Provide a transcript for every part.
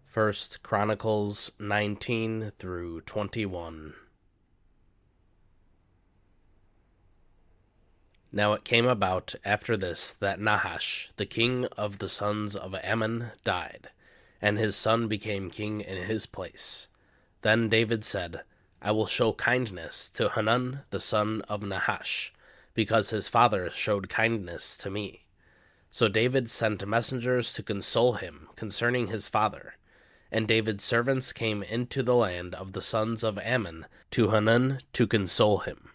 First Chronicles 19 through 21. Now it came about after this that Nahash, the king of the sons of Ammon, died, and his son became king in his place. Then David said, I will show kindness to Hanun the son of Nahash, because his father showed kindness to me. So David sent messengers to console him concerning his father. And David's servants came into the land of the sons of Ammon to Hanun to console him.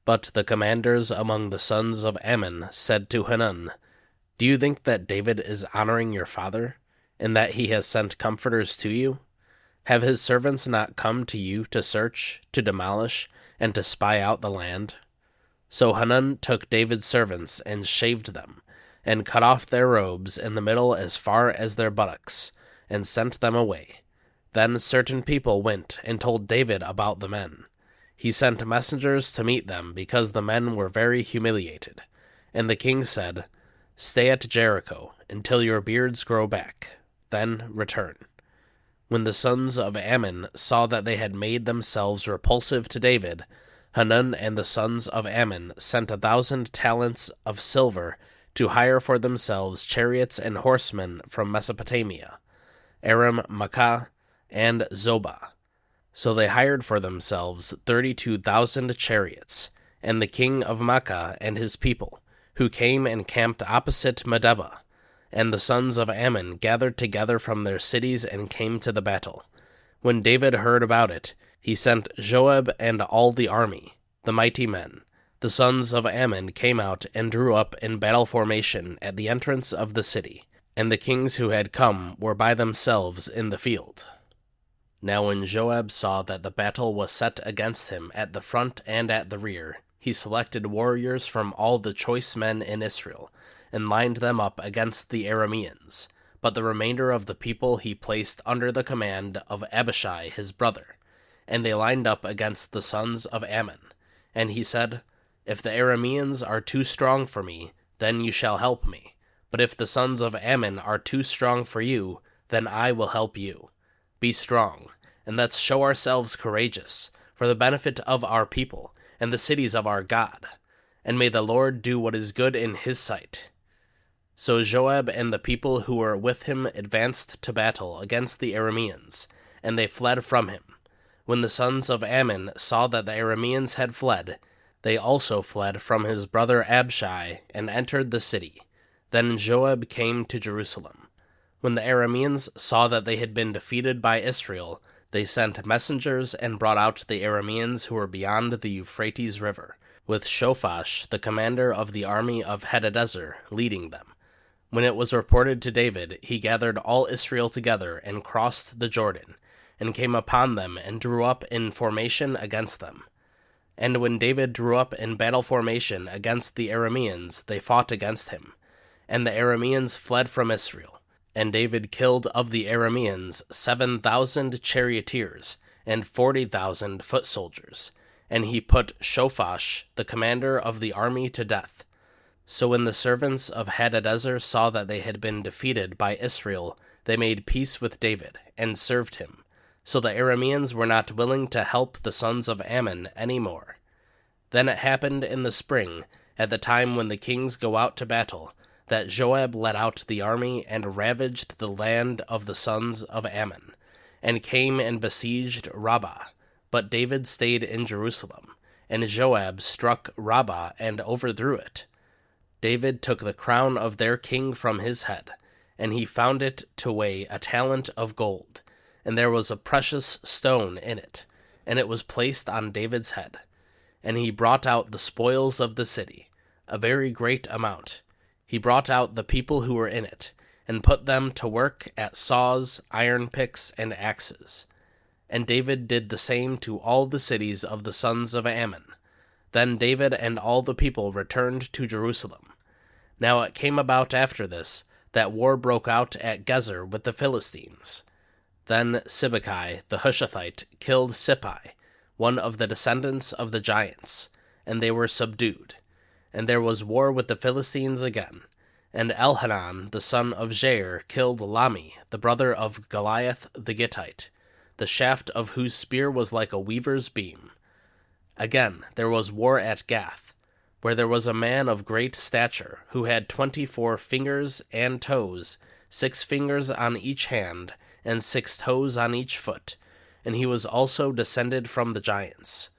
But the commanders among the sons of Ammon said to Hanun, Do you think that David is honoring your father, and that he has sent comforters to you? Have his servants not come to you to search, to demolish, and to spy out the land? So Hanun took David's servants and shaved them, and cut off their robes in the middle as far as their buttocks, and sent them away. Then certain people went and told David about the men. He sent messengers to meet them, because the men were very humiliated. And the king said, Stay at Jericho until your beards grow back, then return. When the sons of Ammon saw that they had made themselves repulsive to David, Hanun and the sons of Ammon sent 1,000 talents of silver to hire for themselves chariots and horsemen from Mesopotamia, Aram, Maacah, and Zobah. So they hired for themselves 32,000 chariots, and the king of Maacah and his people, who came and camped opposite Medeba. And the sons of Ammon gathered together from their cities and came to the battle. When David heard about it, he sent Joab and all the army, the mighty men. The sons of Ammon came out and drew up in battle formation at the entrance of the city, and the kings who had come were by themselves in the field. Now when Joab saw that the battle was set against him at the front and at the rear, he selected warriors from all the choice men in Israel, and lined them up against the Arameans. But the remainder of the people he placed under the command of Abishai his brother, and they lined up against the sons of Ammon. And he said, If the Arameans are too strong for me, then you shall help me. But if the sons of Ammon are too strong for you, then I will help you. Be strong, and let's show ourselves courageous, for the benefit of our people, and the cities of our God. And may the Lord do what is good in his sight. So Joab and the people who were with him advanced to battle against the Arameans, and they fled from him. When the sons of Ammon saw that the Arameans had fled, they also fled from his brother Abishai, and entered the city. Then Joab came to Jerusalem. When the Arameans saw that they had been defeated by Israel, they sent messengers and brought out the Arameans who were beyond the Euphrates River, with Shophash, the commander of the army of Hadadezer, leading them. When it was reported to David, he gathered all Israel together and crossed the Jordan, and came upon them and drew up in formation against them. And when David drew up in battle formation against the Arameans, they fought against him. And the Arameans fled from Israel. And David killed of the Arameans 7,000 charioteers and 40,000 foot soldiers, and he put Shophash, the commander of the army, to death. So when the servants of Hadadezer saw that they had been defeated by Israel, they made peace with David, and served him. So the Arameans were not willing to help the sons of Ammon any more. Then it happened in the spring, at the time when the kings go out to battle, that Joab led out the army and ravaged the land of the sons of Ammon, and came and besieged Rabbah. But David stayed in Jerusalem, and Joab struck Rabbah and overthrew it. David took the crown of their king from his head, and he found it to weigh a talent of gold, and there was a precious stone in it, and it was placed on David's head. And he brought out the spoils of the city, a very great amount. He brought out the people who were in it, and put them to work at saws, iron picks, and axes. And David did the same to all the cities of the sons of Ammon. Then David and all the people returned to Jerusalem. Now it came about after this, that war broke out at Gezer with the Philistines. Then Sibbecai the Hushathite killed Sippai, one of the descendants of the giants, and they were subdued. And there was war with the Philistines again. And Elhanan the son of Jair killed Lami, the brother of Goliath the Gittite, the shaft of whose spear was like a weaver's beam. Again there was war at Gath, where there was a man of great stature, who had 24 fingers and toes, 6 fingers on each hand, and 6 toes on each foot, and he was also descended from the giants.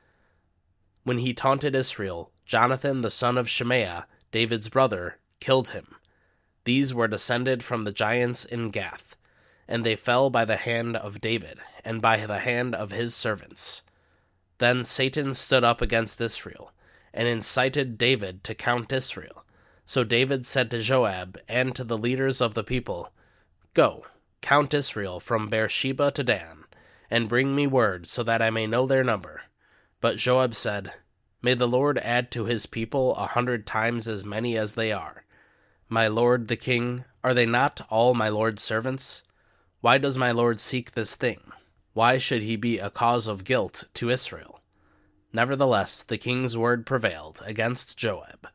When he taunted Israel, Jonathan the son of Shemaiah, David's brother, killed him. These were descended from the giants in Gath, and they fell by the hand of David, and by the hand of his servants. Then Satan stood up against Israel, and incited David to count Israel. So David said to Joab and to the leaders of the people, "Go, count Israel from Beersheba to Dan, and bring me word so that I may know their number." But Joab said, "May the Lord add to his people 100 times as many as they are. My lord the king, are they not all my lord's servants? Why does my lord seek this thing? Why should he be a cause of guilt to Israel?" Nevertheless, the king's word prevailed against Joab.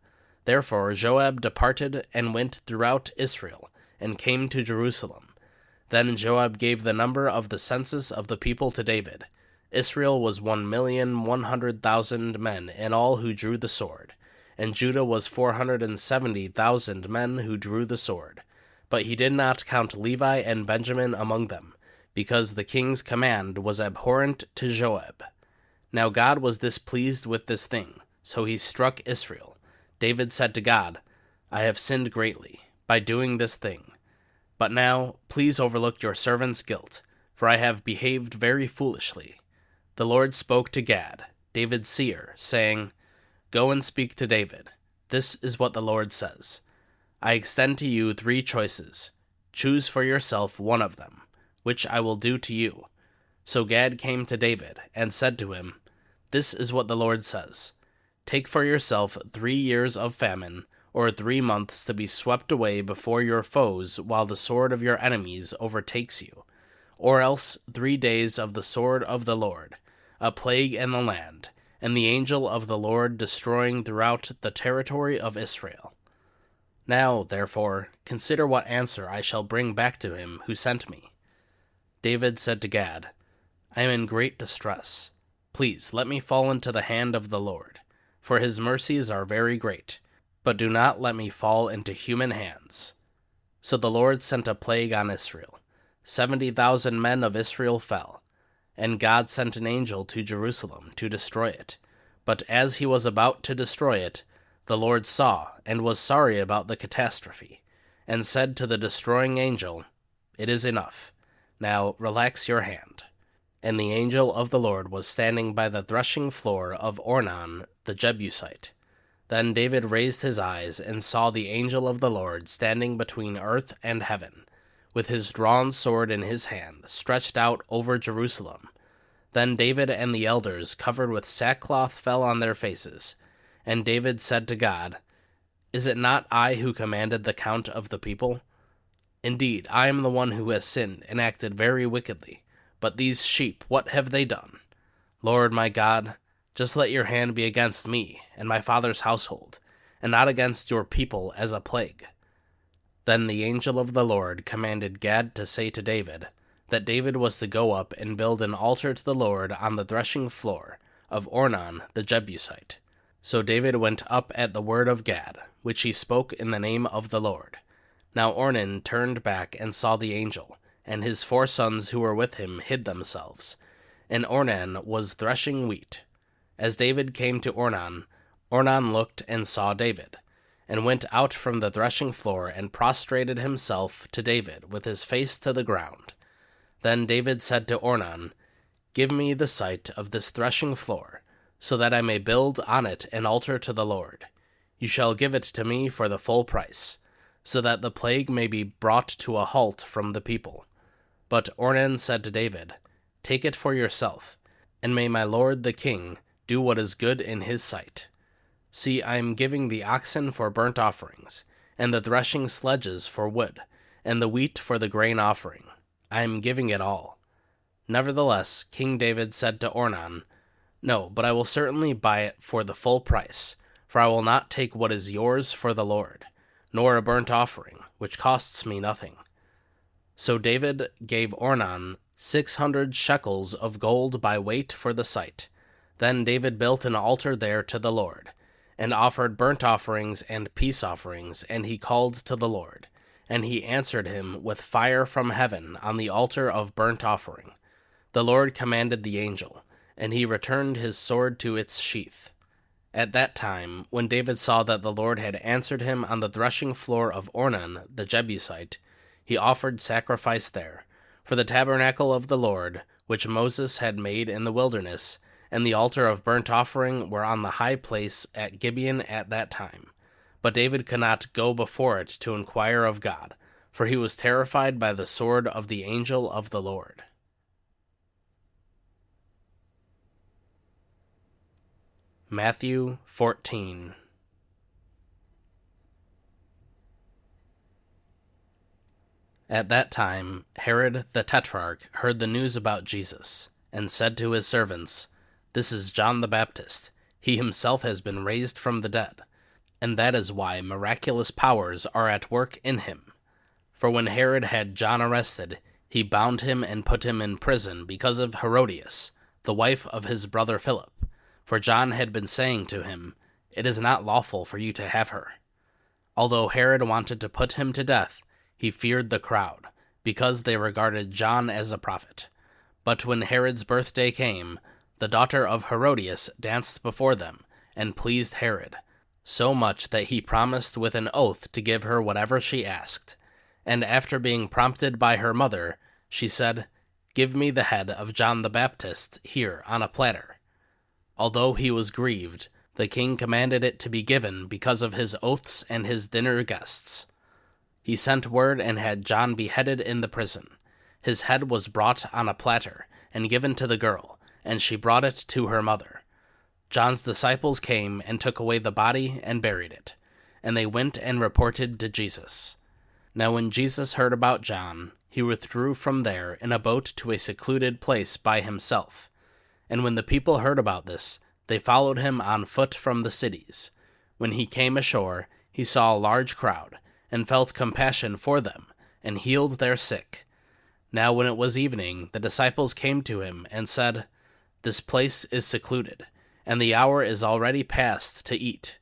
Therefore Joab departed and went throughout Israel, and came to Jerusalem. Then Joab gave the number of the census of the people to David. Israel was 1,100,000 men in all who drew the sword, and Judah was 470,000 men who drew the sword. But he did not count Levi and Benjamin among them, because the king's command was abhorrent to Joab. Now God was displeased with this thing, so he struck Israel. David said to God, "I have sinned greatly by doing this thing. But now, please overlook your servant's guilt, for I have behaved very foolishly." The Lord spoke to Gad, David's seer, saying, "Go and speak to David. This is what the Lord says. I extend to you 3 choices. Choose for yourself one of them, which I will do to you." So Gad came to David, and said to him, "This is what the Lord says. Take for yourself 3 years of famine, or 3 months to be swept away before your foes while the sword of your enemies overtakes you, or else 3 days of the sword of the Lord, a plague in the land, and the angel of the Lord destroying throughout the territory of Israel. Now, therefore, consider what answer I shall bring back to him who sent me." David said to Gad, "I am in great distress. Please let me fall into the hand of the Lord, for his mercies are very great, but do not let me fall into human hands." So the Lord sent a plague on Israel. 70,000 men of Israel fell, and God sent an angel to Jerusalem to destroy it. But as he was about to destroy it, the Lord saw and was sorry about the catastrophe, and said to the destroying angel, "It is enough. Now relax your hand." And the angel of the Lord was standing by the threshing floor of Ornan the Jebusite. Then David raised his eyes and saw the angel of the Lord standing between earth and heaven, with his drawn sword in his hand, stretched out over Jerusalem. Then David and the elders, covered with sackcloth, fell on their faces. And David said to God, "Is it not I who commanded the count of the people? Indeed, I am the one who has sinned and acted very wickedly. But these sheep, what have they done? Lord my God, just let your hand be against me and my father's household, and not against your people as a plague." Then the angel of the Lord commanded Gad to say to David that David was to go up and build an altar to the Lord on the threshing floor of Ornan the Jebusite. So David went up at the word of Gad, which he spoke in the name of the Lord. Now Ornan turned back and saw the angel, and his 4 sons who were with him hid themselves. And Ornan was threshing wheat. As David came to Ornan, Ornan looked and saw David, and went out from the threshing floor and prostrated himself to David with his face to the ground. Then David said to Ornan, "Give me the site of this threshing floor, so that I may build on it an altar to the Lord. You shall give it to me for the full price, so that the plague may be brought to a halt from the people." But Ornan said to David, "Take it for yourself, and may my lord the king do what is good in his sight. See, I am giving the oxen for burnt offerings, and the threshing sledges for wood, and the wheat for the grain offering. I am giving it all." Nevertheless, King David said to Ornan, "No, but I will certainly buy it for the full price, for I will not take what is yours for the Lord, nor a burnt offering, which costs me nothing. So David gave Ornan 600 shekels of gold by weight for the site. Then David built an altar there to the Lord, and offered burnt offerings and peace offerings, and he called to the Lord. And he answered him with fire from heaven on the altar of burnt offering. The Lord commanded the angel, and he returned his sword to its sheath. At that time, when David saw that the Lord had answered him on the threshing floor of Ornan the Jebusite, he offered sacrifice there, for the tabernacle of the Lord, which Moses had made in the wilderness, and the altar of burnt offering were on the high place at Gibeon at that time. But David could not go before it to inquire of God, for he was terrified by the sword of the angel of the Lord. Matthew 14. At that time Herod the Tetrarch heard the news about Jesus, and said to his servants, "This is John the Baptist. He himself has been raised from the dead, and that is why miraculous powers are at work in him." For when Herod had John arrested, he bound him and put him in prison because of Herodias, the wife of his brother Philip. For John had been saying to him, "It is not lawful for you to have her." Although Herod wanted to put him to death, he feared the crowd, because they regarded John as a prophet. But when Herod's birthday came, the daughter of Herodias danced before them, and pleased Herod, so much that he promised with an oath to give her whatever she asked. And after being prompted by her mother, she said, "Give me the head of John the Baptist here on a platter." Although he was grieved, the king commanded it to be given because of his oaths and his dinner guests. He sent word and had John beheaded in the prison. His head was brought on a platter and given to the girl, and she brought it to her mother. John's disciples came and took away the body and buried it, and they went and reported to Jesus. Now when Jesus heard about John, he withdrew from there in a boat to a secluded place by himself. And when the people heard about this, they followed him on foot from the cities. When he came ashore, he saw a large crowd, and felt compassion for them, and healed their sick. Now when it was evening, the disciples came to him, and said, "This place is secluded, and the hour is already past to eat.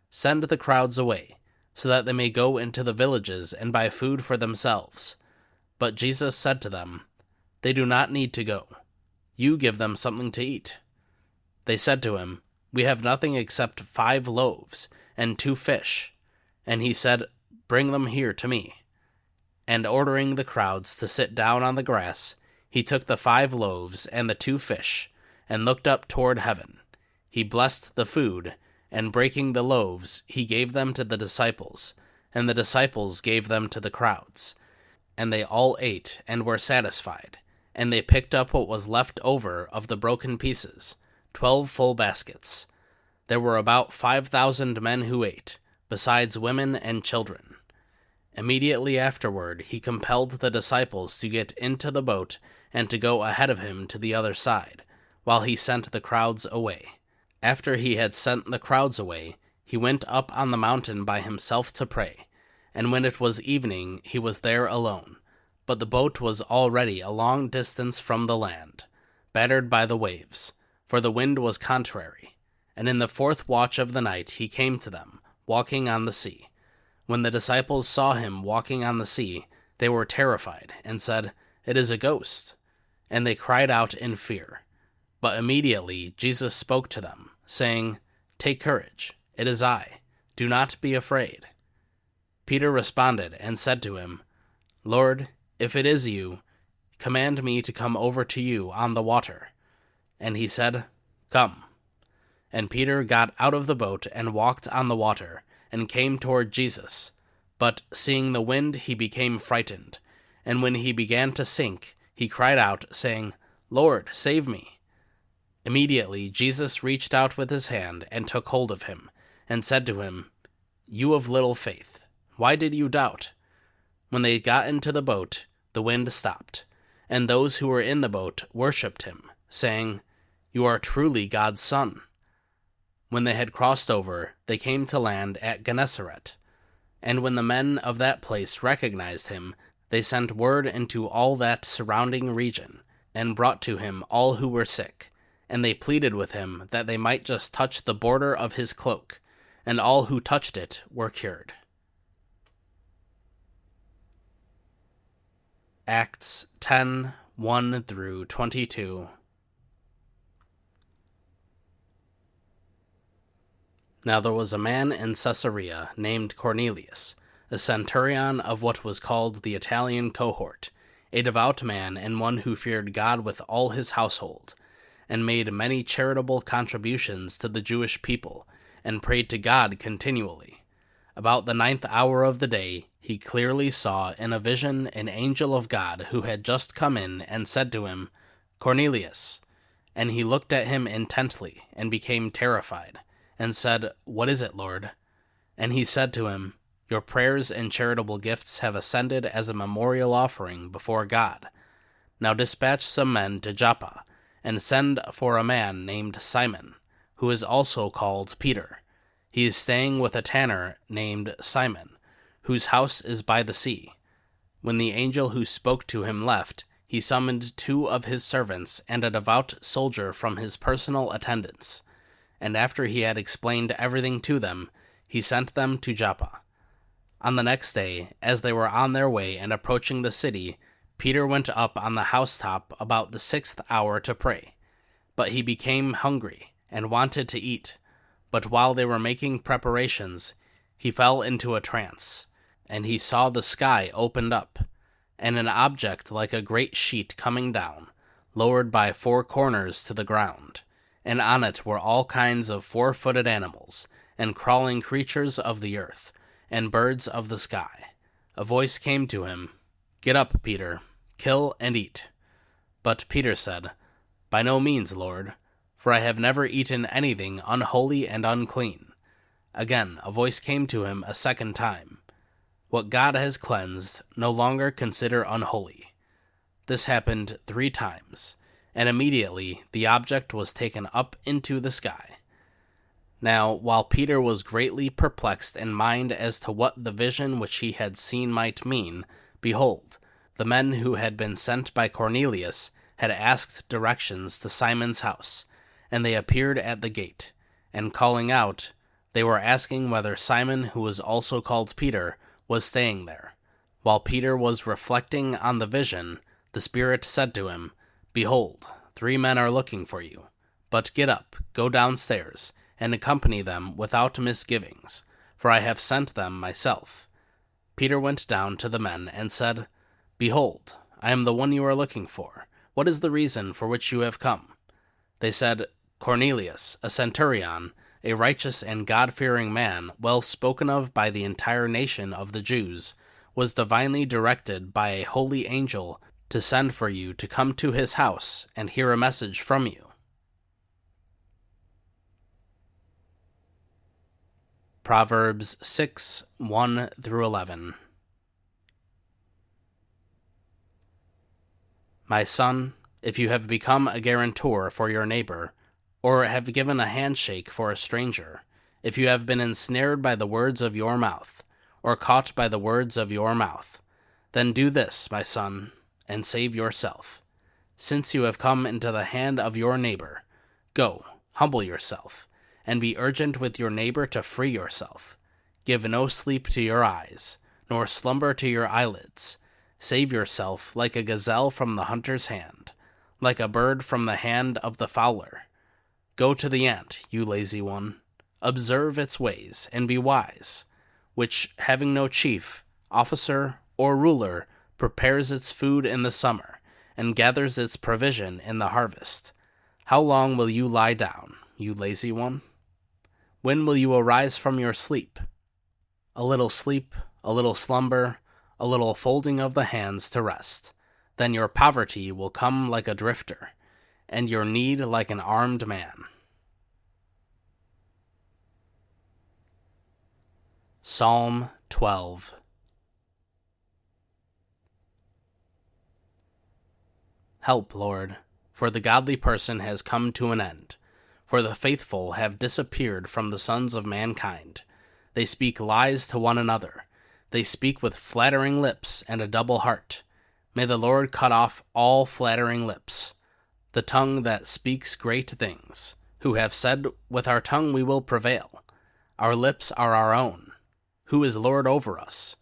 Send the crowds away, so that they may go into the villages and buy food for themselves." But Jesus said to them, "They do not need to go. You give them something to eat." They said to him, "We have nothing except 5 loaves and 2 fish. And he said, "Bring them here to me." And ordering the crowds to sit down on the grass, he took the 5 loaves and the 2 fish, and looked up toward heaven. He blessed the food, and breaking the loaves, he gave them to the disciples, and the disciples gave them to the crowds. And they all ate and were satisfied. And they picked up what was left over of the broken pieces, 12 full baskets. There were about 5,000 men who ate, besides women and children. Immediately afterward he compelled the disciples to get into the boat and to go ahead of him to the other side, while he sent the crowds away. After he had sent the crowds away, he went up on the mountain by himself to pray, and when it was evening he was there alone. But the boat was already a long distance from the land, battered by the waves, for the wind was contrary. And in the 4th watch of the night he came to them, walking on the sea. When the disciples saw him walking on the sea, they were terrified, and said, "It is a ghost." And they cried out in fear. But immediately Jesus spoke to them, saying, "Take courage, it is I. Do not be afraid." Peter responded and said to him, "Lord, if it is you, command me to come over to you on the water." And he said, "Come." And Peter got out of the boat and walked on the water, and came toward Jesus. But seeing the wind, he became frightened. And when he began to sink, he cried out, saying, "Lord, save me." Immediately Jesus reached out with his hand and took hold of him, and said to him, "You of little faith, why did you doubt?" When they got into the boat, the wind stopped, and those who were in the boat worshipped him, saying, "You are truly God's Son." When they had crossed over, they came to land at Gennesaret. And when the men of that place recognized him, they sent word into all that surrounding region, and brought to him all who were sick. And they pleaded with him that they might just touch the border of his cloak, and all who touched it were cured. Acts 10:1-22. Now there was a man in Caesarea named Cornelius, a centurion of what was called the Italian cohort, a devout man and one who feared God with all his household, and made many charitable contributions to the Jewish people, and prayed to God continually. About the 9th hour of the day, he clearly saw in a vision an angel of God who had just come in and said to him, "Cornelius." And he looked at him intently and became terrified, and said, "What is it, Lord?" And he said to him, "Your prayers and charitable gifts have ascended as a memorial offering before God. Now dispatch some men to Joppa, and send for a man named Simon, who is also called Peter. He is staying with a tanner named Simon, whose house is by the sea." When the angel who spoke to him left, he summoned 2 of his servants and a devout soldier from his personal attendants. And after he had explained everything to them, he sent them to Joppa. On the next day, as they were on their way and approaching the city, Peter went up on the housetop about the 6th hour to pray. But he became hungry and wanted to eat. But while they were making preparations, he fell into a trance, and he saw the sky opened up, and an object like a great sheet coming down, lowered by 4 corners to the ground, and on it were all kinds of 4-footed animals, and crawling creatures of the earth, and birds of the sky. A voice came to him, "Get up, Peter, kill and eat." But Peter said, "By no means, Lord, for I have never eaten anything unholy and unclean." Again a voice came to him a second time, "What God has cleansed, no longer consider unholy." This happened 3 times, and immediately the object was taken up into the sky. Now, while Peter was greatly perplexed in mind as to what the vision which he had seen might mean, behold, the men who had been sent by Cornelius had asked directions to Simon's house, and they appeared at the gate, and calling out, they were asking whether Simon, who was also called Peter, was staying there. While Peter was reflecting on the vision, the Spirit said to him, "Behold, 3 men are looking for you. But get up, go downstairs, and accompany them without misgivings, for I have sent them myself." Peter went down to the men and said, "Behold, I am the one you are looking for. What is the reason for which you have come?" They said, "Cornelius, a centurion, a righteous and God-fearing man, well spoken of by the entire nation of the Jews, was divinely directed by a holy angel to send for you to come to his house and hear a message from you." Proverbs 6:1-11. My son, if you have become a guarantor for your neighbor, or have given a handshake for a stranger, if you have been ensnared by the words of your mouth, or caught by the words of your mouth, then do this, my son, and save yourself. Since you have come into the hand of your neighbor, go, humble yourself, and be urgent with your neighbor to free yourself. Give no sleep to your eyes, nor slumber to your eyelids. Save yourself like a gazelle from the hunter's hand, like a bird from the hand of the fowler. Go to the ant, you lazy one. Observe its ways, and be wise, which, having no chief, officer, or ruler, prepares its food in the summer, and gathers its provision in the harvest. How long will you lie down, you lazy one? When will you arise from your sleep? A little sleep, a little slumber, a little folding of the hands to rest. Then your poverty will come like a drifter, and your need like an armed man. Psalm 12. Help, Lord, for the godly person has come to an end, for the faithful have disappeared from the sons of mankind. They speak lies to one another, They speak with flattering lips and a double heart. May the Lord cut off all flattering lips, the tongue that speaks great things, who have said, with our tongue we will prevail. Our lips are our own. Who is Lord over us?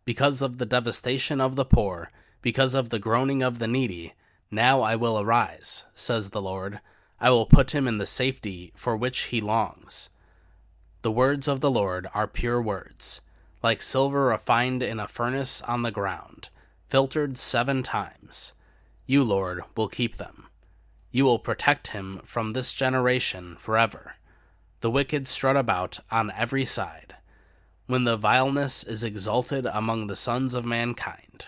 Because of the devastation of the poor, because of the groaning of the needy, now I will arise, says the Lord. I will put him in the safety for which he longs. The words of the Lord are pure words, like silver refined in a furnace on the ground, filtered 7 times. You, Lord, will keep them. You will protect him from this generation forever. The wicked strut about on every side, when the vileness is exalted among the sons of mankind.